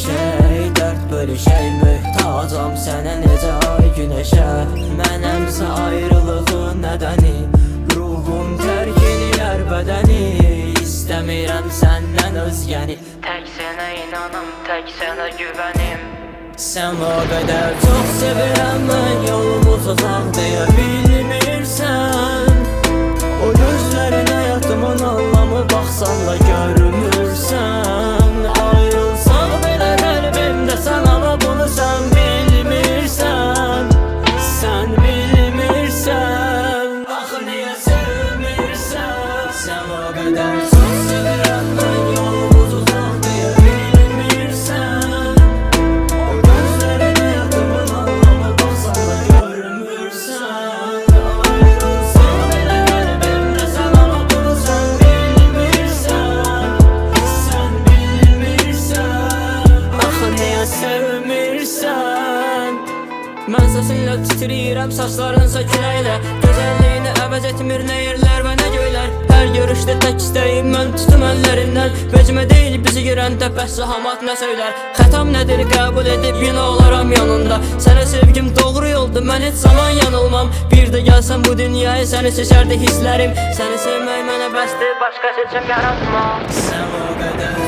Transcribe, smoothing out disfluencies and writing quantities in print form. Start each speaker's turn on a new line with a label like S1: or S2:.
S1: şey, dert bölüşək mühtacam sənə necə ay günəşə. Mənəmsə ayrılığın nədəni, ruhum tərk eləyər bədəni. İstəmirəm səndən özgəni, tək sənə inanım, tək sənə güvənim. Sən o qədər çox sevirəm mən, yolumuz uzaq deyə bilmirsən. O gözlərin həyatımın anlamı, baxsanla görmürsən. Ayrılsaq belə qəlbimdə sən, ama bunu sən bilmirsən. Sən bilmirsən, axı niyə sevmirsən? Sən o qədər çox sevirəm mən, yolumuz uzaq deyə bilmirsən. O gözlərin həyatımın anlamı, baxsanla görmürsən. Ayrılsaq belə qəlbimdə sən, ama bunu sən bilmirsən. Sən bilmirsən, axı niyə sevmirsən? Mən səsinlə titriyirəm, saçlarınsa küləklə. Gözəlliyini əvəz etmir nə yerlər və nə göylər. Hər görüşdə tək istəyim mən tutum əllərindən. Vecmə deyil bizi girəndə bəs zahamat nə söylər. Xətam nədir qəbul edib yine olaram yanında. Sənə sevgim doğru yoldur, mən heç zaman yanılmam. Bir də gəlsəm bu dünyaya səni seçərdi hisslərim. Səni sevmək mənə bəsdir, başqa seçim yaratma. Sən o qədər